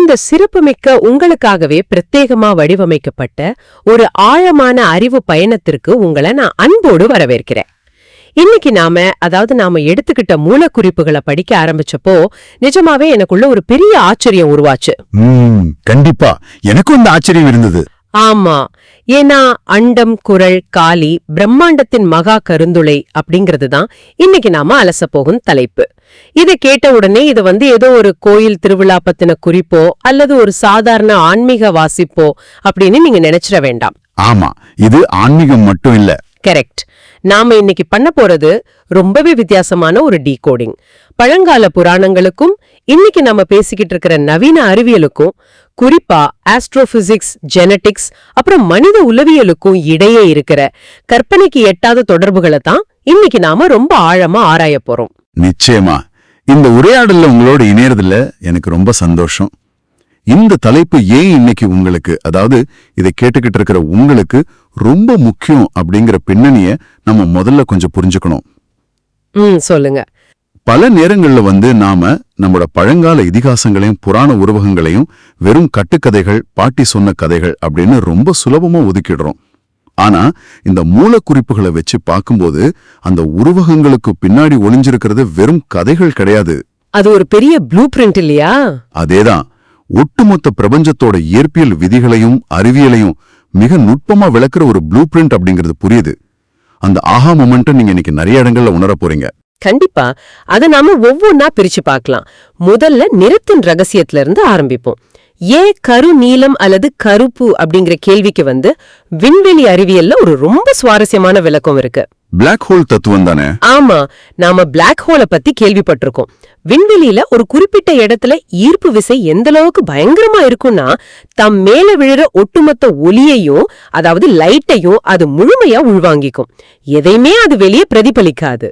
இந்த சிறப்புமிக்க உங்களுக்காகவே பிரத்யேகமா வடிவமைக்கப்பட்ட ஒரு ஆழமான அறிவு பயணத்திற்கு உங்களை நான் அன்போடு வரவேற்கிறேன். இன்னைக்கு நாம எடுத்துக்கிட்ட மூலக்குறிப்புகளை படிக்க ஆரம்பிச்சப்போ நிஜமாவே எனக்குள்ள ஒரு பெரிய ஆச்சரியம் உருவாச்சு. கண்டிப்பா எனக்கும் இந்த ஆச்சரியம் இருந்தது. ஆமா, ஏன்னா அண்டம், குரல், காலி, பிரம்மாண்டத்தின் மகா கருந்துளை அப்படிங்கறதுதான் இன்னைக்கு நாம அலச போகும் தலைப்பு. இதை கேட்ட உடனே இது ஏதோ ஒரு கோயில் திருவிழா பத்தின குறிப்போ அல்லது ஒரு சாதாரண ஆன்மீக வாசிப்போ அப்படின்னு நீங்க நினைச்சிட வேண்டாம். ஆமா, இது ஆன்மீகம் மட்டும் இல்ல. கரெக்ட். நாம இன்னைக்கு பண்ண போறது ரொம்பவே வித்தியாசமான ஒரு டீகோடிங். பழங்கால புராணங்களுக்கும் இன்னைக்கு நம்ம பேசிக்கிட்டு இருக்கிற நவீன அறிவியலுக்கும், குறிப்பா ஆஸ்ட்ரோபிசிக்ஸ், ஜெனடிக்ஸ், அப்புறம் மனித உளவியலுக்கும் இடையே இருக்கிற கற்பனைக்கு எட்டாத தொடர்புகளை தான் இன்னைக்கு நாம ரொம்ப ஆழமா ஆராய போறோம். நிச்சயமா இந்த உரையாடல்ல உங்களோட இணையறதுல எனக்கு ரொம்ப சந்தோஷம். இந்த தலைப்பு ஏன் இன்னைக்கு உங்களுக்கு, அதாவது இதை கேட்டுக்கிட்டு இருக்கிற உங்களுக்கு ரொம்ப முக்கியம் அப்படிங்கிற பின்னணிய நம்ம முதல்ல கொஞ்சம் புரிஞ்சுக்கணும். சொல்லுங்க. பல நேரங்கள்ல நாம நம்மளோட பழங்கால இதிகாசங்களையும் புராண உருவகங்களையும் வெறும் கட்டுக்கதைகள், பாட்டி சொன்ன கதைகள் அப்படின்னு ரொம்ப சுலபமா ஒதுக்கிடுறோம். ஆனா இந்த மூலக்குறிப்புகளை வச்சு பார்க்கும்போது அந்த உருவகங்களுக்கு பின்னாடி ஒளிஞ்சிருக்கிறது வெறும் கதைகள் கிடையாது. அது ஒரு பெரிய ப்ளூ பிரிண்ட் இல்லையா? அதேதான். ஒட்டுமொத்த பிரபஞ்சத்தோட இயற்பியல் விதிகளையும் அறிவியலையும் மிக நுட்பமா விளக்குற ஒரு ப்ளூ பிரிண்ட் அப்படிங்கிறது புரியுது. அந்த ஆஹா மொமெண்ட்டை நீங்க இன்னைக்கு நிறைய இடங்கள்ல உணர போறீங்க. கண்டிப்பா. அதை நாம ஒவ்வொன்னா பிரிச்சு பார்க்கலாம். முதல்ல நிறத்தின் ரகசியத்துல இருந்து ஆரம்பிப்போம். ஏன் கரு நீலம் அல்லது கருப்பு அப்படிங்கிற கேள்விக்கு விண்வெளி அறிவியல்ல ஒரு ரொம்ப சுவாரஸ்யமான விளக்கம் இருக்கு. பிளாக் ஹோல் தத்துவம் தானே? ஆமா, நாம பிளாக் ஹோலை பத்தி கேள்விப்பட்டிருக்கோம். விண்வெளியில ஒரு குறிப்பிட்ட இடத்துல ஈர்ப்பு விசை எந்த அளவுக்கு பயங்கரமா இருக்கும்னா, தம் மேல விழுற ஒட்டுமொத்த ஒளியையும், அதாவது லைட்டையும் அது முழுமையா உள்வாங்கிக்கும். எதையுமே அது வெளியே பிரதிபலிக்காது.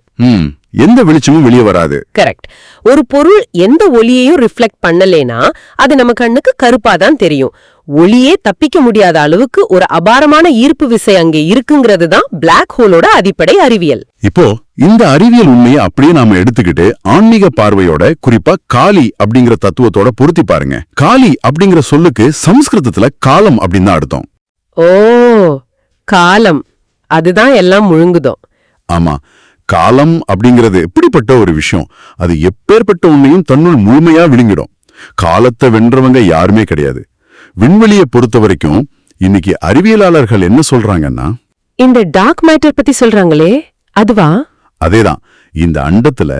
எந்த வெளிச்சமும் வெளியே வராது. கரெக்ட். ஒரு பொருள் எந்த ஒளியையும் ரிஃப்ளெக்ட் பண்ணலேனா அது நம்ம கண்ணுக்கு கருப்பாதான் தெரியும். ஒளியே தப்பிக்க முடியாத அளவுக்கு ஒரு அபாரமான ஈர்ப்பு விசை அங்கே இருக்குங்கிறது தான் பிளாக் ஹோலோட அடிப்படை அறிவியல். இப்போ இந்த அறிவியல் உண்மையை அப்படியே நாம எடுத்துக்கிட்டு ஆன்மீக பார்வையோட, குறிப்பா காளி அப்படிங்கிற தத்துவத்தோட பொருத்தி பாருங்க. காளி அப்படிங்கிற சொல்லுக்கு சமஸ்கிருதத்துல காலம் அப்படின்னு தான் அர்த்தம். ஓ, காலம், அதுதான் எல்லாம் முழுங்குதோம். ஆமா, காலம் அப்படிங்கிறது எப்படிப்பட்ட ஒரு விஷயம். அது எப்பேற்பட்ட உண்மையும் தன்னுள் முழுமையா விழுங்கிடும். காலத்தை வென்றவங்க யாருமே கிடையாது. விண்வெளியை பொறுத்த வரைக்கும் இன்னைக்கு அறிவியலாளர்கள் என்ன சொல்றாங்கன்னா, இந்த டார்க் மேட்டர் பத்தி சொல்றாங்களே, அதுவா? அதேதான். இந்த அண்டத்துல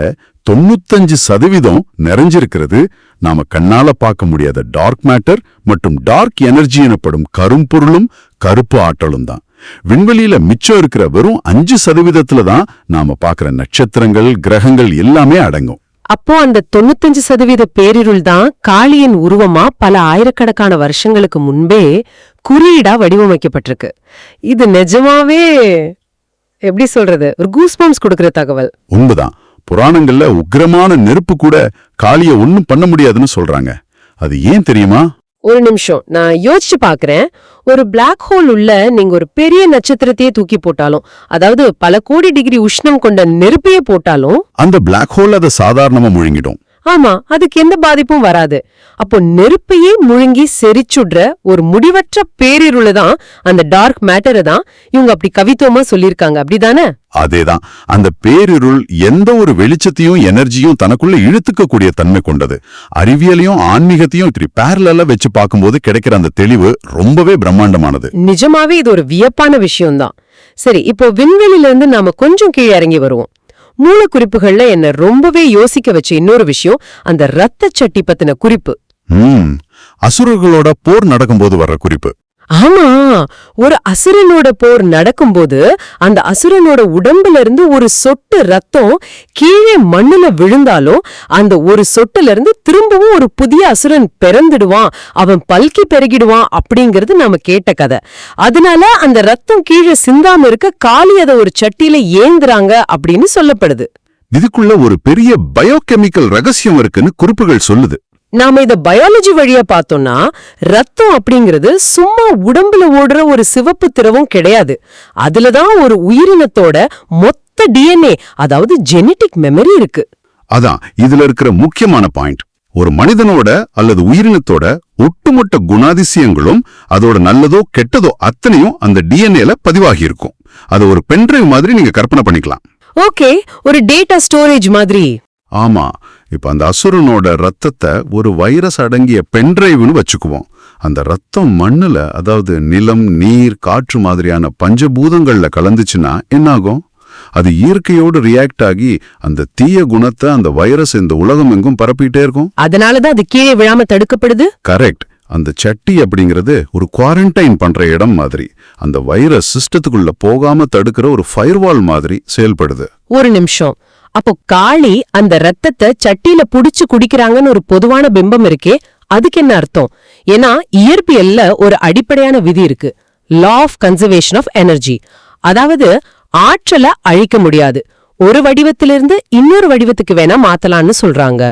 95% நிறைஞ்சிருக்கிறது நாம கண்ணால பார்க்க முடியாத டார்க் மேட்டர் மற்றும் டார்க் எனர்ஜி எனப்படும் கரும்பொருளும் கருப்பு ஆற்றலும் தான். விண்வெளியில மிச்சம் இருக்கிற வெறும் 5% தான் நாம பாக்குற நட்சத்திரங்கள், கிரகங்கள் எல்லாமே அடங்கும். அப்போ அந்த 95% பேரிருள் தான் காளியின் உருவமா பல ஆயிரக்கணக்கான வருஷங்களுக்கு முன்பே குறியீடா வடிவமைக்கப்பட்டிருக்கு. இது நிஜமாவே எப்படி சொல்றது, ஒரு கூஸ்பம்ஸ் கொடுக்கிற தகவல். உண்மைதான். புராணங்கள்ல உக்கிரமான நெருப்பு கூட காளிய ஒண்ணும் பண்ண முடியாதுன்னு சொல்றாங்க. அது ஏன் தெரியுமா? ஒரு நிமிஷம், நான் யோசிச்சு பாக்குறேன். ஒரு பிளாக் ஹோல் உள்ள நீங்க ஒரு பெரிய நட்சத்திரத்தையே தூக்கி போட்டாலும், அதாவது பல கோடி டிகிரி உஷ்ணம் கொண்ட நெருப்பையே போட்டாலும் அந்த பிளாக் ஹோல் அதை சாதாரணமா முழுங்கிடும். ஆமா, அதுக்கு எந்த பாதிப்பும் வராது. அப்போ நெருப்பையே முழுங்கி செரிச்சுடுற ஒரு முடிவற்ற பேரிருளை தான், அந்த டார்க் மேட்டரை தான் இவங்க அப்படி கவித்துவமா சொல்லியிருக்காங்க. அப்படிதானே? அதேதான். அந்த பேரிருள் எந்த ஒரு வெளிச்சத்தையும் எனர்ஜியும் தனக்குள்ள இழுத்துக்க கூடிய தன்மை கொண்டது. அறிவியலையும் ஆன்மீகத்தையும் இப்படி பேரலா வச்சு பார்க்கும்போது கிடைக்கிற அந்த தெளிவு ரொம்பவே பிரம்மாண்டமானது. நிஜமாவே இது ஒரு வியப்பான விஷயம்தான். சரி, இப்போ விண்வெளியில இருந்து நாம கொஞ்சம் கீழே இறங்கி வருவோம். மூலக்குறிப்புகள்ல என்ன ரொம்பவே யோசிக்க வச்ச இன்னொரு விஷயம் அந்த ரத்த சட்டி பத்தின குறிப்பு. அசுரர்களோட போர் நடக்கும்போது வர்ற குறிப்பு. ஆமா, ஒரு அசுரனோட போர் நடக்கும்போது அந்த அசுரனோட உடம்புல இருந்து ஒரு சொட்டு ரத்தம் கீழே மண்ணுல விழுந்தாலும் அந்த ஒரு சொட்டுல இருந்து திரும்பவும் ஒரு புதிய அசுரன் பிறந்துடுவான், அவன் பல்கி பெருகிடுவான் அப்படிங்கிறது நாம கேட்ட கதை. அதனால அந்த ரத்தம் கீழே சிந்தாம இருக்க காளி அதை ஒரு சட்டியில ஏந்துறாங்க அப்படின்னு சொல்லப்படுது. இதுக்குள்ள ஒரு பெரிய பயோகெமிக்கல் ரகசியம் இருக்குன்னு குறிப்புகள் சொல்லுது. நாம இத பயாலஜி வழியா பார்த்தோம்னா, ரத்தம் அப்படிங்கிறது சும்மா உடம்புல ஓடுற ஒரு சிவப்பு திரவம் கிடையாது. அதுலதான் ஒரு உயிரினத்தோட மொத்த டிஎன்ஏ, அதாவது ஜெனடிக் மெமரி இருக்கு. அதான் இதுல இருக்கிற முக்கியமான பாயிண்ட். ஒரு மனிதனோட அல்லது உயிரினத்தோட ஒட்டுமொத்த குணாதிசயங்களும் அதோட நல்லதோ கெட்டதோ அத்தனையும் அந்த டிஎன்ஏல பதிவாகி இருக்கும். அது ஒரு பென்ட்ரைவ் மாதிரி நீங்க கற்பனை பண்ணிக்கலாம். ஓகே, ஒரு டேட்டா ஸ்டோரேஜ் மாதிரி. ஆமா, இப்ப அந்த அசுரனோட ரத்தத்தை ஒரு வைரஸ் அடங்கிய பென்ட்ரைவ்னு வச்சுக்குவோம். அந்த ரத்தம் மண்ணுல, அதாவது நிலம், நீர், காற்று மாதிரியான பஞ்சபூதங்கள்ல கலந்துச்சுன்னா என்னாகும்? அது இயற்கையோடு ரியாக்ட் ஆகி அந்த தீய குணத்தை அந்த வைரஸ் இந்த உலகம் எங்கும் பரப்பிட்டே இருக்கும். அதனாலதான் அது கீழே விழாம தடுக்கப்படுது. கரெக்ட். அந்த சட்டி அப்படிங்கிறது ஒரு குவாரண்டைன் பண்ற இடம் மாதிரி. அந்த வைரஸ் சிஸ்டத்துக்குள்ள போகாம தடுக்கிற ஒரு ஃபயர்வால் மாதிரி செயல்படுது. ஒரு நிமிஷம், அப்போ காளி அந்த ரத்தத்தை சட்டியில புடிச்சு குடிக்கிறாங்கன்னு ஒரு பொதுவான பிம்பம் இருக்கே, அதுக்கு என்ன அர்த்தம்? ஏன்னா இயற்பியல்ல ஒரு அடிப்படையான விதி இருக்கு, law of conservation of energy. அதாவது ஆற்றலை அழிக்க முடியாது, ஒரு வடிவத்திலிருந்து இன்னொரு வடிவத்துக்கு வேணா மாத்தலாம்னு சொல்றாங்க.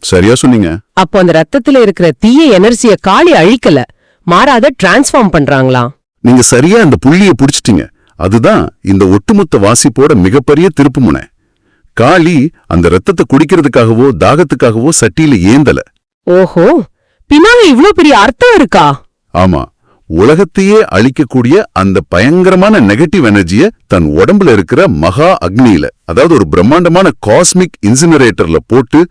சரியா சொன்னீங்க. அப்போ அந்த ரத்தத்துல இருக்கிற தீய எனர்ஜிய காளி அழிக்கல, மாறாத டிரான்ஸ்ஃபார்ம் பண்றாங்களா? நீங்க சரியா அந்த புள்ளியை புடிச்சிட்டீங்க. அதுதான் இந்த ஒட்டுமொத்த வாசிப்போட மிகப்பெரிய திருப்புமுனை. காளி அந்த ரத்தத்தை குடிக்கிறதுக்காகவோ தாகத்துக்காகவோ சட்டியில ஏந்தல. ஓஹோ, பின்னால இவ்ளோ பெரிய அர்த்தம் இருக்கா? ஆமா, உலகத்தையே அழிக்கக்கூடிய அந்த பயங்கரமான நெகட்டிவ் எனர்ஜிய தன் உடம்புல இருக்கிற மகா அக்னியில, அதாவது ஒரு பிரம்மாண்டமான காஸ்மிக் இன்சினரேட்டர்ல போட்டு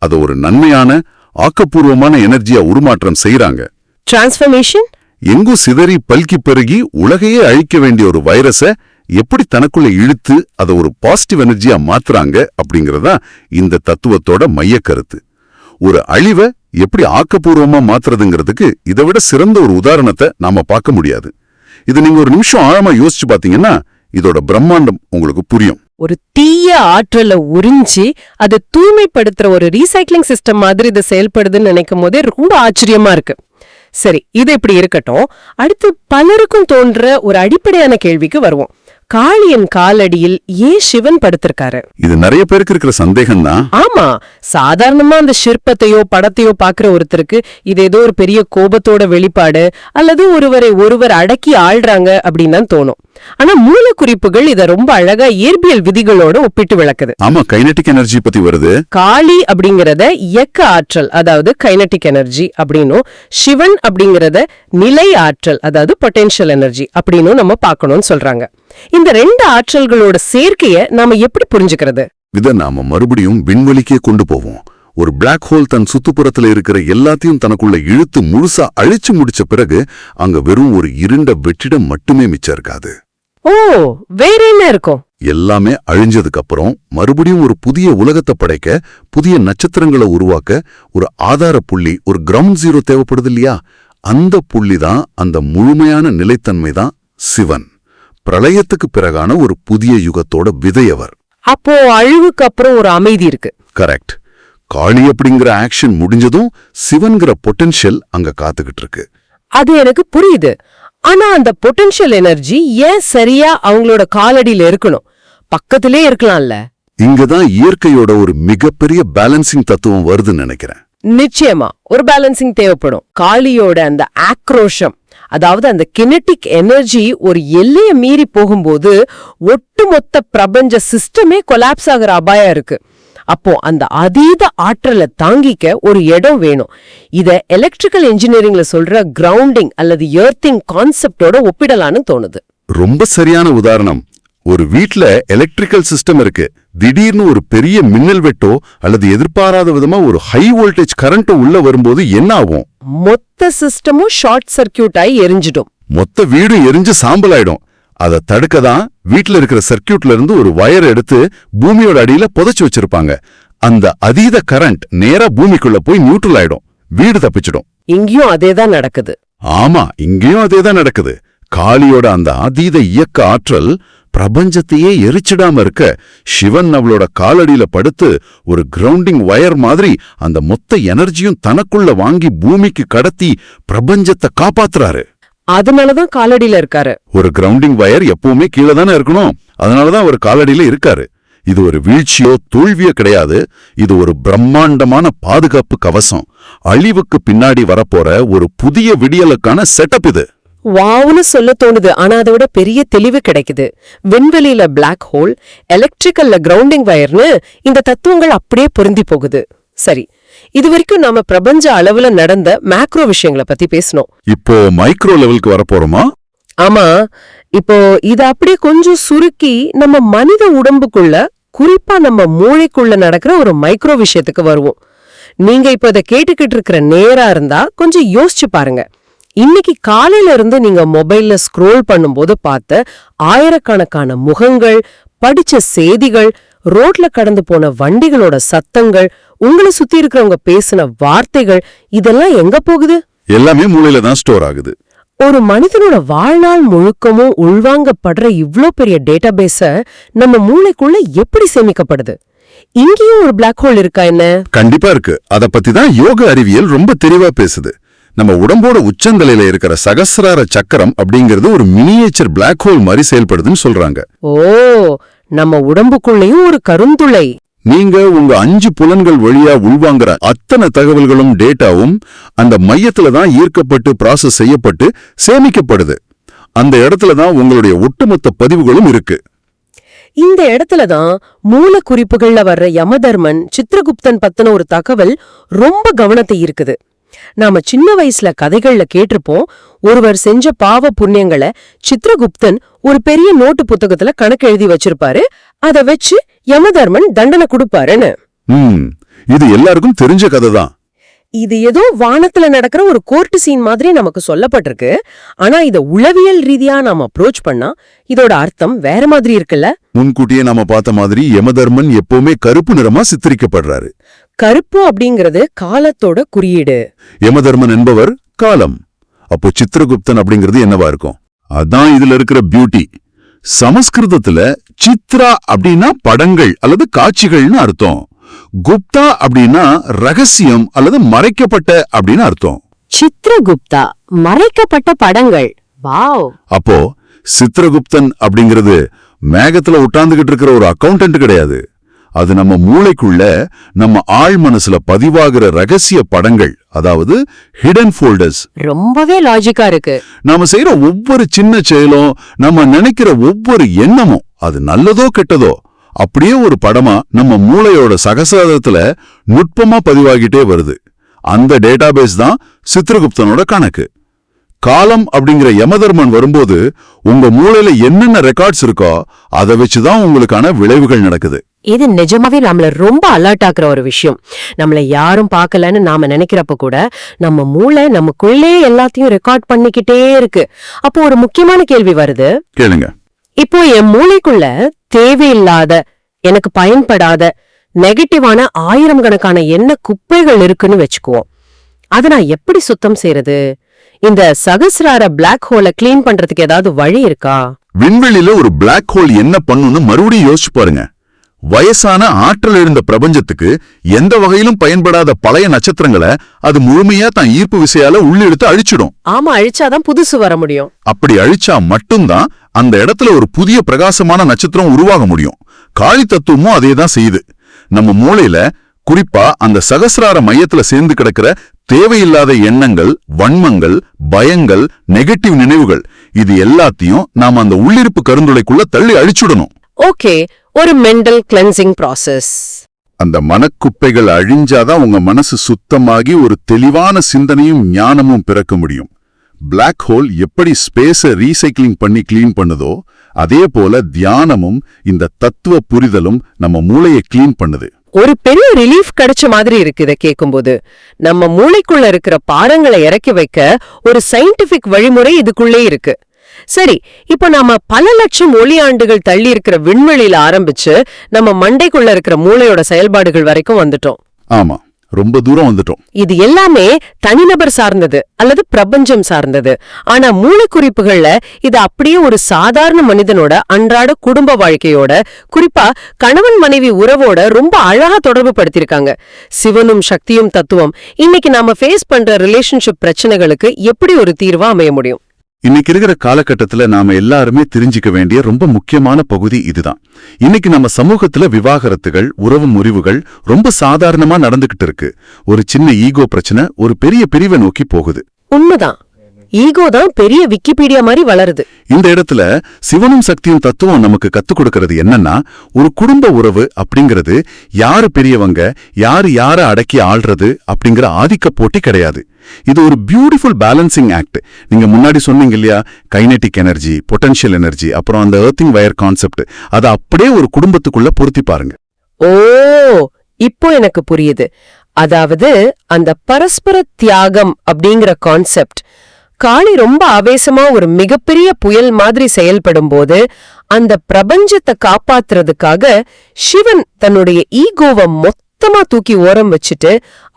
அதை ஒரு நன்மையான ஆக்கப்பூர்வமான எனர்ஜியா உருமாற்றம் செய்யறாங்க. டிரான்ஸ்ஃபர்மேஷன். எங்கும் சிதறி பல்கி பெருகி உலகையே அழிக்க வேண்டிய ஒரு வைரஸை எப்படி தனக்குள்ள இழுத்து அதை ஒரு பாசிட்டிவ் எனர்ஜியா மாத்துறாங்க அப்படிங்கறதா இந்த தத்துவத்தோட மைய கருத்து. ஒரு அழிவை எப்படி ஆக்கப்பூர்வமா மாத்துறதுங்கிறதுக்கு இதை விட சிறந்த ஒரு உதாரணத்தை நாம பார்க்க முடியாது. இது நீங்க ஒரு நிமிஷம் ஆழமா யோசிச்சு பாத்தீங்கன்னா இதோட பிரம்மாண்டம் உங்களுக்கு புரியும். ஒரு தீய ஆற்றலை உறிஞ்சி அதை தூய்மைப்படுத்துற ஒரு ரீசைக்ளிங் சிஸ்டம் மாதிரி இது செயல்படுதுன்னு நினைக்கும் போதே ரொம்ப ஆச்சரியமா இருக்கு. சரி, இது இப்படி இருக்கட்டும். அடுத்து பலருக்கும் தோன்ற ஒரு அடிப்படையான கேள்விக்கு வருவோம். காளியின் காலடியில் ஏன் சிவன் படுத்திருக்காரு? இது நிறைய பேருக்கு இருக்கிற சந்தேகம் தான். ஆமா, சாதாரணமா அந்த சிற்பத்தையோ படத்தையோ பாக்குற ஒருத்தருக்கு இது ஏதோ ஒரு பெரிய கோபத்தோட வெளிப்பாடு அல்லது ஒருவர் அடக்கி ஆள்றாங்க அப்படின்னு தான் தோணும். ஆனா மூலக்குறிப்புகள் இத ரொம்ப அழகா இயற்பியல் விதிகளோட ஒப்பிட்டு விளக்குது. ஆமா, கைனடிக் எனர்ஜி பத்தி வருது. காளி அப்படிங்கறத இயக்க ஆற்றல், அதாவது கைனடிக் எனர்ஜி அப்படின்னும், சிவன் அப்படிங்கறத நிலை ஆற்றல், அதாவது பொட்டென்ஷியல் எனர்ஜி அப்படின்னு நம்ம பார்க்கணும்னு சொல்றாங்க. இந்த ரெண்டு ஆற்றல்களோட சேர்க்கைய நாம எப்படி புரிஞ்சுக்கிறது? இத நாம மறுபடியும் விண்வெளிக்கே கொண்டு போவோம். ஒரு பிளாக் ஹோல் தன் சுத்துப்புறத்துல இருக்கிற எல்லாத்தையும் தனக்குள்ள இழுத்து முழுசா அழிச்சு முடிச்ச பிறகு அங்க வெறும் ஒரு இருண்ட வெற்றிடம் மட்டுமே மிச்சம் இருக்காது. ஓ, வேற என்ன இருக்கும்? எல்லாமே அழிஞ்சதுக்கு அப்புறம் மறுபடியும் ஒரு புதிய உலகத்தை படைக்க, புதிய நட்சத்திரங்களை உருவாக்க ஒரு ஆதார புள்ளி, ஒரு கிரவுண்ட் ஜீரோ தேவைப்படுது இல்லையா? அந்த புள்ளி தான், அந்த முழுமையான நிலைத்தன்மை தான் சிவன். பிரளயத்துக்கு பிறகான ஒரு புதிய யுகத்தோட விதையவர். அப்போ அழிவுக்கு அப்புறம் ஒரு அமைதி இருக்கு. கரெக்ட். காளி அப்படிங்கிற ஆக்ஷன் முடிஞ்சதும் சிவன்கிற பொட்டன்ஷியல் அங்க காத்துக்கிட்டு இருக்கு. அது எனக்கு புரியுது. ஆனா அந்த பொட்டன்ஷியல் எனர்ஜி ஏன் சரியா அவங்களோட காலடியில இருக்கணும்? பக்கத்திலே இருக்கலாம்ல. இங்கதான் இயற்கையோட ஒரு மிகப்பெரிய பேலன்சிங் தத்துவம் வருதுன்னு நினைக்கிறேன். நிச்சயமா ஒரு பேலன்சிங் தேவைப்படும். காளியோட அந்த ஆக்ரோஷம், அதாவது அந்த கினெட்டிக் எனர்ஜி ஒரு எல்லையை மீறி போகும்போது ஒட்டுமொத்த பிரபஞ்ச சிஸ்டமே கொலாப்ஸ் ஆகிற அபாயம் இருக்கு. அப்போ அந்த அதீத ஆற்றலை தாங்கிக்க ஒரு இடம் வேணும். இத எலக்ட்ரிக்கல் இன்ஜினியரிங்ல சொல்ற கிரவுண்டிங் அல்லது எர்த்திங் கான்செப்டோட ஒப்பிடலான்னு தோணுது. ரொம்ப சரியான உதாரணம். ஒரு வீட்ல எலக்ட்ரிக்கல் சிஸ்டம் இருக்கு. திடீர்னு ஒரு பெரிய மின்னல் வெட்டோ அல்லது எதிர்பாராத விதமா ஒரு ஹை வோல்டேஜ் கரண்ட் உள்ள வரும்போது என்ன ஆகும்? மொத்த சிஸ்டமும் ஷார்ட் சர்க்கியூட் ஆகி எரிஞ்சிடும். மொத்த வீடு எரிஞ்சு சாம்பல் ஆயிடும். அதை தடுக்கதான் வீட்டுல இருக்கிற சர்க்கியூட்ல இருந்து ஒரு வயர் எடுத்து பூமியோட அடியில புதைச்சு வச்சிருப்பாங்க. அந்த அதீத கரண்ட் நேரா பூமிக்குள்ள போய் நியூட்ரல் ஆயிடும், வீடு தப்பிச்சிடும். இங்கேயும் அதேதான் நடக்குது. ஆமா, இங்கேயும் அதேதான் நடக்குது. காளியோட அந்த அதீத இயக்க ஆற்றல் பிரபஞ்சத்தையே எரிச்சிடாம இருக்க சிவன் அவளோட காலடியில படுத்து ஒரு கிரவுண்டிங் வயர் மாதிரி அந்த மொத்த எனர்ஜியும் தனக்குள்ள வாங்கி பூமிக்கு கடத்தி பிரபஞ்சத்தை காப்பாத்துறாரு. அதனாலதான் காலடியில இருக்காரு. ஒரு கிரவுண்டிங் வயர் எப்பவுமே கீழே தானே இருக்கணும். அதனாலதான் அவர் காலடியில இருக்காரு. இது ஒரு வீழ்ச்சியோ தோல்வியோ கிடையாது. இது ஒரு பிரம்மாண்டமான பாதுகாப்பு கவசம். அழிவுக்கு பின்னாடி வரப்போற ஒரு புதிய விடியலுக்கான செட்டப் இது. வாவுன்னு சொல்ல தோணுது. ஆனா அதை விட பெரிய தெளிவு கிடைக்குது. விண்வெளியில பிளாக் ஹோல், எலக்ட்ரிக்கல்ல கிரவுண்டிங் வயர்னு இந்த தத்துவங்கள் அப்படியே பொருந்தி போகுது. சரி, இது வரைக்கும் நாம பிரபஞ்ச அளவுல நடந்த மேக்ரோ விஷயங்களை பத்தி பேசணும். இப்போ மைக்ரோ லெவலுக்கு வரப்போறோமா? ஆமா, இப்போ இத அப்படியே கொஞ்சம் சுருக்கி நம்ம மனித உடம்புக்குள்ள, குறிப்பா நம்ம மூளைக்குள்ள நடக்கிற ஒரு மைக்ரோ விஷயத்துக்கு வருவோம். நீங்க இப்ப இதை கேட்டுக்கிட்டு இருக்கிற நேரா இருந்தா கொஞ்சம் யோசிச்சு பாருங்க. இன்னைக்கு காலையில இருந்து நீங்க மொபைல்ல ஸ்க்ரோல் பண்ணும்போது பார்த்த ஆயிரக்கணக்கான முகங்கள், படிச்ச செய்திகள், ரோட்ல கடந்து போன வண்டிகளோட சத்தங்கள், உங்களை சுத்தி இருக்கிறவங்க பேசின வார்த்தைகள், இதெல்லாம் எங்க போகுது? எல்லாமே மூளையில தான் ஸ்டோர் ஆகுது. ஒரு மனிதனோட வாழ்நாள் முழுக்கமும் உள்வாங்கப்படுற இவ்ளோ பெரிய டேட்டாபேஸ நம்ம மூளைக்குள்ள எப்படி சேமிக்கப்படுது? இங்கேயும் ஒரு பிளாக் ஹோல் இருக்கா என்ன? கண்டிப்பா இருக்கு. அத பத்தி தான் யோக அறிவியல் ரொம்ப தெளிவா பேசுது. நம்ம உடம்போட உச்சந்தலையில இருக்கிற சகசிரார சக்கரம் அப்படிங்கிறது ஒரு மினியேச்சர் பிளாக் ஹோல் மாதிரி செயல்படுதுன்னு சொல்றாங்க. ஓ, நம்ம உடம்புக்குள்ளேயும் ஒரு கருந்துளை. நீங்க உங்க 5 புலன்கள் வழியா உள்வாங்குற அத்தனை தகவல்களும் டேட்டாவும் அந்த மையத்துல தான் ஈர்க்கப்பட்டு ப்ராசஸ் செய்யப்பட்டு சேமிக்கப்படுது. அந்த இடத்துல தான் உங்களுடைய ஒட்டுமொத்த பதிவுகளும் இருக்கு. இந்த இடத்துல தான் மூல குறிப்புகள்ல வர்ற யமதர்மன், சித்திரகுப்தன் பத்தின ஒரு தகவல் ரொம்ப கவனத்தை ஈர்க்குது. நாம சின்ன வயசுல கதைகள்ல கேட்டிருப்போம், ஒருவர் செஞ்ச பாவ புண்ணியங்களை சித்திரகுப்தன் ஒரு பெரிய நோட்டு புத்தகத்துல கணக்கு எழுதி வச்சிருப்பாரு. அத வச்சு யமதர்மன் தண்டனை கொடுப்பாருன்னு. இது எல்லாருக்கும் தெரிஞ்ச கதை தான். இது ஏதோ வானத்துல நடக்கிற ஒரு கோர்ட் சீன் மாதிரி நமக்கு சொல்லப்பட்டிருக்கு. ஆனா இத உளவியல் ரீதியா நாம அப்ரோச் பண்ணா இதோட அர்த்தம் வேற மாதிரி இருக்குல்ல? முன்கூட்டியே நாம பார்த்த மாதிரி யமதர்மன் எப்பவுமே கருப்பு நிறமா சித்தரிக்கப்படுறாரு. கருப்பு அப்படிங்கிறது காலத்தோட குறியீடு. யமதர்மன் என்பவர் காலம். அப்போ சித்திரகுப்தன் அப்படிங்கிறது என்னவா இருக்கும்? அதான் இதுல இருக்கிற பியூட்டி. சமஸ்கிருதத்துல சித்ரா அப்படின்னா படங்கள் அல்லது காட்சிகள்னு அர்த்தம். குப்தா அப்படின்னா ரகசியம் அல்லது மறைக்கப்பட்ட அப்படின்னு அர்த்தம். சித்திரகுப்தா, மறைக்கப்பட்ட படங்கள். வாவ். அப்போ சித்திரகுப்தன் அப்படிங்கிறது மேகத்துல உட்கார்ந்துகிட்டு இருக்கிற ஒரு அக்கௌண்டன்ட் கிடையாது. அது நம்ம மூளைக்குள்ள, நம்ம ஆழ் மனசுல பதிவாகிற ரகசிய படங்கள், அதாவது ஹிடன் ஃபோல்டர்ஸ். ரொம்பவே லாஜிக்கா இருக்கு. நாம செய்யற ஒவ்வொரு சின்ன செயலும், நம்ம நினைக்கிற ஒவ்வொரு எண்ணமும், அது நல்லதோ கெட்டதோ, அப்படியே ஒரு படமா நம்ம மூளையோட சகசிராரத்துல நுட்பமா பதிவாகிட்டே வருது. அந்த டேட்டாபேஸ் தான் சித்திரகுப்தனோட கணக்கு. காலம் அப்படிங்கிற யமதர்மன் வரும்போது உங்க மூளையில என்னென்ன ரெக்கார்ட்ஸ் இருக்கோ அதை வச்சுதான் உங்களுக்கான விளைவுகள் நடக்குது. இது நிஜமாவே நம்மள ரொம்ப அலர்ட் ஆக்குற ஒரு விஷயம். நம்மள யாரும் பார்க்கலன்னு நாம நினைக்கிறப்ப கூட நம்ம மூளை நமக்குள்ளே எல்லாத்தையும் ரெக்கார்ட் பண்ணிக்கிட்டே இருக்கு. அப்போ ஒரு முக்கியமான கேள்வி வருது, கேளுங்க. இப்போ என் மூளைக்குள்ள தேவையில்லாத, எனக்கு பயன்படாத, நெகட்டிவான 1000 கணக்கான என்ன குப்பைகள் இருக்குன்னு வச்சுக்குவோம். அதை நான் எப்படி சுத்தம் செய்யறது? இந்த சகசிரார பிளாக் ஹோலை கிளீன் பண்றதுக்கு ஏதாவது வழி இருக்கா? விண்வெளியில ஒரு பிளாக் ஹோல் என்ன பண்ணுன்னு மறுபடியும் யோசிச்சு பாருங்க. வயசான ஆற்றல் எழுந்த பிரபஞ்சத்துக்கு எந்த வகையிலும் பயன்படாத பழைய நட்சத்திரங்களை அது முழுமையா தான் ஈர்ப்பு விசையால உள்ளெடுத்து அழிச்சிடும். ஆமா, அழிச்சாதான் புதுசு வர முடியும். அப்படி அழிச்சா மட்டும்தான் அந்த இடத்துல ஒரு புதிய பிரகாசமான நட்சத்திரம் உருவாக முடியும். காளி தத்துவமும் அதே தான் செய்யுது. நம்ம மூளையில, குறிப்பா அந்த சகசிரார மையத்துல சேர்ந்து கிடக்கிற தேவையில்லாத எண்ணங்கள், வன்மங்கள், பயங்கள், நெகட்டிவ் நினைவுகள், இது எல்லாத்தையும் நாம அந்த உள்ளிருப்பு கருந்துளைக்குள்ள தள்ளி அழிச்சுடணும். ஓகே, ஒரு மெண்டல் கிளென்சிங் ப்ராசஸ். அந்த மனக்குப்பைகள் அழிஞ்சாதான் உங்க மனசு சுத்தமாகி ஒரு தெளிவான சிந்தனையும் ஞானமும் பிறக்க முடியும். பிளாக் ஹோல் எப்படி ஸ்பேஸை ரீசைக்ளிங் பண்ணி கிளீன் பண்ணுதோ, அதே போல தியானமும் இந்த தத்துவ புரிதலும் நம்ம மூளையை கிளீன் பண்ணுது. ஒரு பெரிய ரிலீஃப் கிடைச்ச மாதிரி இருக்கு இதை கேட்கும்போது. நம்ம மூளைக்குள்ள இருக்கிற பாரங்களை இறக்கி வைக்க ஒரு சயின்டிபிக் வழிமுறை இதுக்குள்ளே இருக்கு. சரி, இப்ப நாம பல லட்சம் ஒளி ஆண்டுகள் தள்ளி இருக்கிற விண்வெளியில ஆரம்பிச்சு நம்ம மண்டைக்குள்ள இருக்கிற மூளையோட செயல்பாடுகள் வரைக்கும் வந்துட்டோம். ஆமா, ரொம்ப தூரம் வந்துட்டோம். இது எல்லாமே தனிநபர் சார்ந்தது அல்லது பிரபஞ்சம் சார்ந்தது. ஆனா மூளை குறிப்புகள்ல இது அப்படியே ஒரு சாதாரண மனிதனோட அன்றாட குடும்ப வாழ்க்கையோட, குறிப்பா கணவன் மனைவி உறவோட ரொம்ப அழகா தொடர்பு படுத்திருக்காங்க. சிவனும் சக்தியும் தத்துவம் இன்னைக்கு நாம ஃபேஸ் பண்ற ரிலேஷன்ஷிப் பிரச்சனைகளுக்கு எப்படி ஒரு தீர்வா அமைய முடியும்? இன்னைக்கு இருக்கிற காலகட்டத்துல நாம எல்லாருமே தெரிஞ்சுக்க வேண்டிய ரொம்ப முக்கியமான பகுதி இதுதான். இன்னைக்கு நம்ம சமூகத்துல விவாகரத்துகள், உறவு முறிவுகள் ரொம்ப சாதாரணமா நடந்துகிட்டு இருக்கு. ஒரு சின்ன ஈகோ பிரச்சனை ஒரு பெரிய பிரிவை நோக்கி போகுது. உண்மைதான். ஈகோ தான் பெரிய விக்கிபீடியா மாதிரி வளருது. இந்த இடத்துல சிவனும் சக்தியும் தத்துவம் நமக்கு கத்துக் கொடுக்கிறது என்னன்னா, ஒரு குடும்ப உறவு அப்படிங்கிறது யாரு பெரியவங்க, யார அடக்கி ஆள்றது அப்படிங்கிற ஆதிக்க போட்டி கிடையாது. இது ஒரு பியூட்டிஃபுல் பேலன்சிங் ஆக்ட். நீங்க முன்னாடி சொன்னீங்க இல்லையா, கைனெட்டிக் எனர்ஜி, பொட்டன்ஷியல் எனர்ஜி, அப்புறம் அந்த எர்த்திங் வயர் கான்செப்ட், அதை அப்படியே ஒரு குடும்பத்துக்குள்ள பொருத்தி பாருங்க. ஓ, இப்போ எனக்கு புரியுது. அதாவது அந்த பரஸ்பர தியாகம் அப்படிங்கிற கான்செப்ட், காளி ரொம்ப ஆவேசமா ஒரு மிகப்பெரிய புயல் மாதிரி செயல்படும் போது அந்த பிரபஞ்சத்தை காப்பாத்துறதுக்காக சிவன் தன்னுடைய ஈகோவை மொத்தமா தூக்கி ஓரம் வச்சுட்டு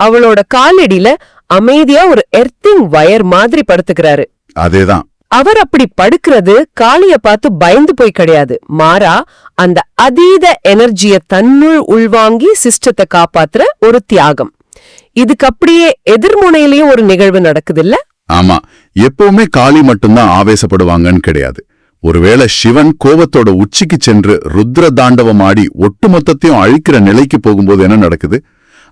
அவளோட காலடியில அமைதியா ஒரு எர்த்திங் வயர் மாதிரி படுத்துக்கிறாரு. அதேதான். அவர் அப்படி படுக்கிறது காளிய பார்த்து பயந்து போய் கிடையாது, மாறா அந்த அதீத எனர்ஜிய தன்னுள் உள்வாங்கி சிஸ்டத்தை காப்பாத்துற ஒரு தியாகம். இதுக்கு அப்படியே எதிர்முனையிலயும் ஒரு நிகழ்வு நடக்குது இல்ல? ஆமா, எப்பவுமே காளி மட்டும்தான் ஆவேசப்படுவாங்கன்னு கிடையாது. ஒருவேளை சிவன் கோபத்தோட உச்சிக்கு சென்று ருத்ர தாண்டவம் ஆடி ஒட்டுமொத்தத்தையும் அழிக்கிற நிலைக்கு போகும்போது என்ன நடக்குது?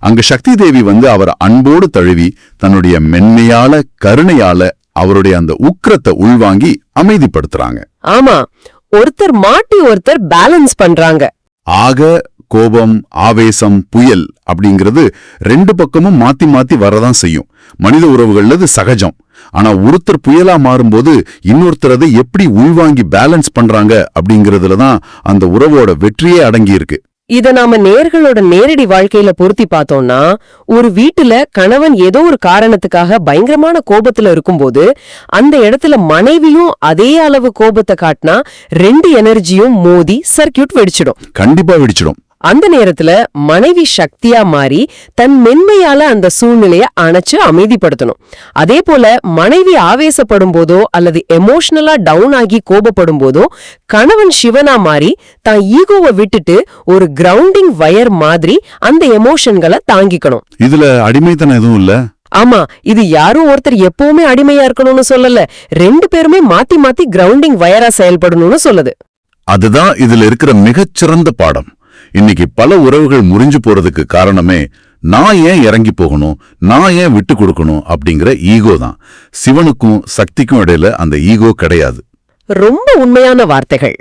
அங்க சக்தி தேவி வந்து அவரை அன்போடு தழுவி தன்னுடைய மென்மையால கருணையால அவருடைய அந்த உக்கிரத்தை உள்வாங்கி அமைதிப்படுத்துறாங்க. ஆமா, ஒருத்தர் மாட்டி ஒருத்தர் பேலன்ஸ் பண்றாங்க. ஆக கோபம், ஆவேசம், புயல் அப்படிங்கிறது ரெண்டு பக்கமும் மாத்தி மாத்தி வரதான் செய்யும். மனித உறவுகள்ல இது சகஜம். ஆனா ஒருத்தர் புயலா மாறும்போது இன்னொருத்தர் அதை எப்படி உள்வாங்கி பேலன்ஸ் பண்றாங்க அப்படிங்கறதுலதான் அந்த உறவோட வெற்றியே அடங்கி இருக்கு. இத நாம நேர்களோட நேரடி வாழ்க்கையில பொருத்தி பார்த்தோம்னா, ஒரு வீட்டுல கணவன் ஏதோ ஒரு காரணத்துக்காக பயங்கரமான கோபத்துல இருக்கும்போது அந்த இடத்துல மனைவியும் அதே அளவு கோபத்தை காட்டினா ரெண்டு எனர்ஜியும் மோதி சர்க்கியூட் வெடிச்சிடும். கண்டிப்பா வெடிச்சிடும். அந்த நேரத்துல மனைவி சக்தியா மாறி தன் மென்மையால அந்த சூழ்நிலைய அணைச்சு அமைதிப்படுத்தணும். அதே போல மனைவி ஆவேசப்படும் போதோ அல்லது எமோஷனலா டவுன் ஆகி கோபப்படும் போதோ கணவன் சிவனா மாறி தான் ஈகோவை விட்டுட்டு ஒரு கிரவுண்டிங் வயர் மாதிரி அந்த எமோஷன்களை தாங்கிக்கணும். இதுல அடிமைத்தனம் எதுவும் இல்ல. ஆமா, இது யாரும் ஒருத்தர் எப்பவுமே அடிமையா இருக்கணும்னு சொல்லல, ரெண்டு பேருமே மாத்தி மாத்தி கிரவுண்டிங் வயரா செயல்படணும்னு சொல்லுது. அதுதான் இதுல இருக்கிற மிகச்சிறந்த பாடம். இன்னைக்கு பல உறவுகள் முறிஞ்சு போறதுக்கு காரணமே நான் ஏன் இறங்கி போகணும், நான் ஏன் விட்டு கொடுக்கணும் அப்படிங்கிற ஈகோ தான். சிவனுக்கும் சக்திக்கும் இடையில அந்த ஈகோ கிடையாது. ரொம்ப உண்மையான வார்த்தைகள்.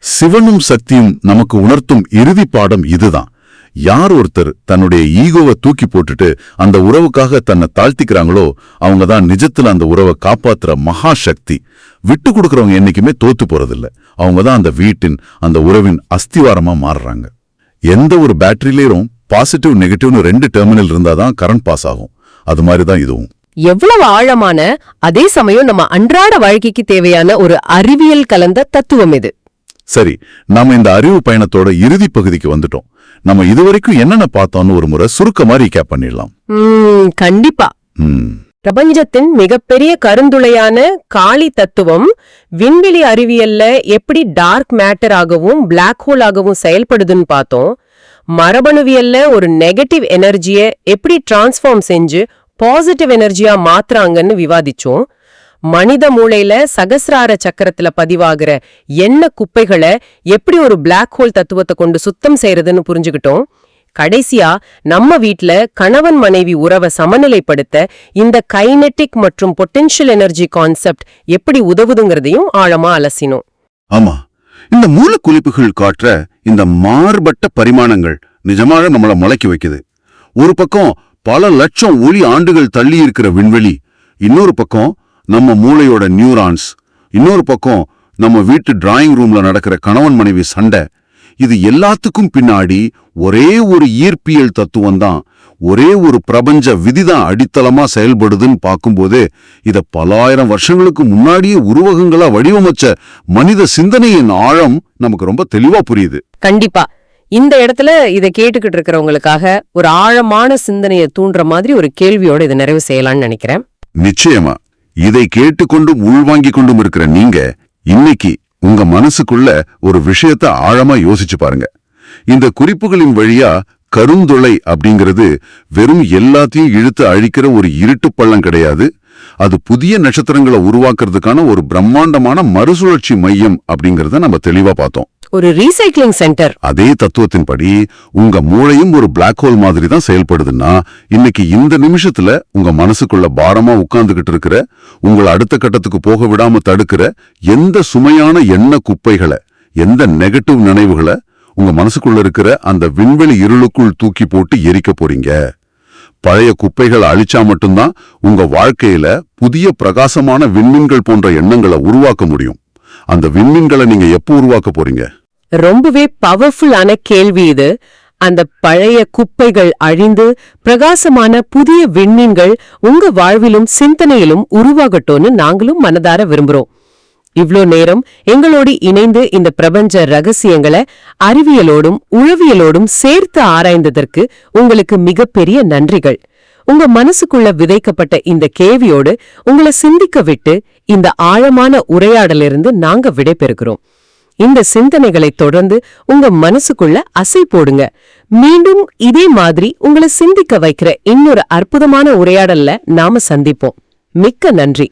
சிவனும் சக்தியும் நமக்கு உணர்த்தும் இறுதி பாடம் இதுதான். யார் ஒருத்தர் தன்னுடைய ஈகோவை தூக்கி போட்டுட்டு அந்த உறவுக்காக தன்னை தாழ்த்திக்கிறாங்களோ அவங்க தான் நிஜத்துல அந்த உறவை காப்பாத்துற மகா சக்தி. விட்டு கொடுக்கறவங்க என்னைக்குமே தோத்து போறதில்ல. அவங்க தான் அந்த வீட்டின், அந்த உறவின் அஸ்திவாரமா மாறுறாங்க. எந்த ஒரு பேட்டரியிலும் பாசிட்டிவ் நெகட்டிவ்னு ரெண்டு டெர்மினல் இருந்தாதான் கரண்ட் பாஸ் ஆகும். அது மாதிரிதான் இதுவும். எவ்வளவு ஆழமான, அதே சமயம் நம்ம அன்றாட வாழ்க்கைக்கு தேவையான ஒரு அறிவியல் கலந்த தத்துவம் இது. சரி, நாம இந்த அறிவு பயணத்தோட இறுதி பகுதிக்கு வந்துட்டோம். நம்ம இதுவரைக்கும் என்னென்ன பார்த்தோம்னு ஒரு முறை சுருக்கமா ரீகேப் பண்ணிடலாம். கண்டிப்பா. பிரபஞ்சத்தின் மிகப்பெரிய கருந்துளையான காளி தத்துவம் விண்வெளி அறிவியல்ல எப்படி டார்க் மேட்டர் ஆகவும் பிளாக் ஹோல் ஆகவும் செயல்படுதுன்னு பார்த்தோம். மரபணுவியல்ல ஒரு நெகட்டிவ் எனர்ஜிய எப்படி டிரான்ஸ்ஃபார்ம் செஞ்சு பாசிட்டிவ் எனர்ஜியா மாத்துறாங்கன்னு விவாதிச்சோம். மனித மூளையில சகசிரார சக்கரத்துல பதிவாகிற எண்ணெய் குப்பைகளை எப்படி ஒரு பிளாக் ஹோல் தத்துவத்தை கொண்டு சுத்தம் செய்யறதுன்னு புரிஞ்சுக்கிட்டோம். கடைசியா நம்ம வீட்ல கணவன் மனைவி உறவை சமநிலைப்படுத்த இந்த கைனெட்டிக் மற்றும் பொட்டென்ஷியல் எனர்ஜி கான்செப்ட் எப்படி உதவுதுங்கிறதையும் ஆழமா அலசினோம். ஆமா, இந்த மூலக்குளிப்புகள் காட்டுற இந்த மாறுபட்ட பரிமாணங்கள் நிஜமாக நம்மளை முளைக்கி வைக்குது. ஒரு பக்கம் பல லட்சம் ஒளி ஆண்டுகள் தள்ளி இருக்கிற விண்வெளி, இன்னொரு பக்கம் நம்ம மூளையோட நியூரான்ஸ், இன்னொரு பக்கம் நம்ம வீட்டு டிராயிங் ரூம்ல நடக்கிற கணவன் மனைவி சண்டை. இது எல்லாத்துக்கும் பின்னாடி ஒரே ஒரு ஈர்ப்பியல் தத்துவம் தான், ஒரே ஒரு பிரபஞ்ச விதிதான் அடித்தளமா செயல்படுதுன்னு பார்க்கும்போதே இத பலாயிரம் வருஷங்களுக்கு முன்னாடியே உருவகங்களா வடிவமைச்ச மனித சிந்தனையின் ஆழம் நமக்கு ரொம்ப தெளிவா புரியுது. கண்டிப்பா. இந்த இடத்துல இதை கேட்டுக்கிட்டு இருக்கிறவங்களுக்காக ஒரு ஆழமான சிந்தனையை தூண்டுற மாதிரி ஒரு கேள்வியோட இதை நிறைவு செய்யலாம்னு நினைக்கிறேன். நிச்சயமா. இதை கேட்டுக்கொண்டும் உள்வாங்கிக் கொண்டும் இருக்கிற நீங்க இன்னைக்கு உங்க மனசுக்குள்ள ஒரு விஷயத்தை ஆழமா யோசிச்சு பாருங்க. இந்த குறிப்புகளின் வழியா கருந்துளை அப்படிங்கிறது வெறும் எல்லாத்தையும் இழுத்து அழிக்கிற ஒரு இருட்டு பள்ளம் கிடையாது. அது புதிய நட்சத்திரங்களை உருவாக்குறதுக்கான ஒரு பிரம்மாண்டமான மறுசுழற்சி மையம் அப்படிங்கறத நம்ம தெளிவா பார்த்தோம். ஒரு ரீசைக்ளிங் சென்டர். அதே தத்துவத்தின்படி உங்க மூளையும் ஒரு பிளாக் ஹோல் மாதிரி தான் செயல்படுதுன்னா, இன்னைக்கு இந்த நிமிஷத்துல உங்க மனசுக்குள்ள பாரமா உட்கார்ந்துகிட்டு இருக்கிற, உங்களை அடுத்த கட்டத்துக்கு போக விடாம தடுக்கிற எந்த சுமையான எண்ண குப்பைகளை, எந்த நெகட்டிவ் நினைவுகளை உங்க மனசுக்குள்ள இருக்கிற அந்த விண்வெளி இருளுக்குள் தூக்கி போட்டு எரிக்க போறீங்க. பழைய குப்பைகளை அழிச்சா மட்டும்தான் உங்க வாழ்க்கையில புதிய பிரகாசமான விண்மீன்கள் போன்ற எண்ணங்களை உருவாக்க முடியும். அந்த விண்மீன்களை நீங்க எப்போ உருவாக்க போறீங்க? ரொம்பவே பவர்ஃபுல்லான கேள்வி இது. அந்த பழைய குப்பைகள் அழிந்து பிரகாசமான புதிய விண்மீன்கள் உங்க வாழ்விலும் சிந்தனையிலும் உருவாகட்டும்னு நாங்களும் மனதார விரும்புறோம். இவ்ளோ நேரம் எங்களோடு இணைந்து இந்த பிரபஞ்ச ரகசியங்களை அறிவியலோடும் உளவியலோடும் சேர்த்து ஆராய்ந்ததற்கு உங்களுக்கு மிகப்பெரிய நன்றிகள். உங்க மனசுக்குள்ள விதைக்கப்பட்ட இந்த கேள்வியோடு உங்களை சிந்திக்க விட்டு இந்த ஆழமான உரையாடலிருந்து நாங்க விடைபெறுகிறோம். இந்த சிந்தனைகளை தொடர்ந்து உங்க மனசுக்குள்ள அசை போடுங்க. மீண்டும் இதே மாதிரி உங்களை சிந்திக்க வைக்கிற இன்னொரு அற்புதமான உரையாடல்ல நாம சந்திப்போம். மிக்க நன்றி.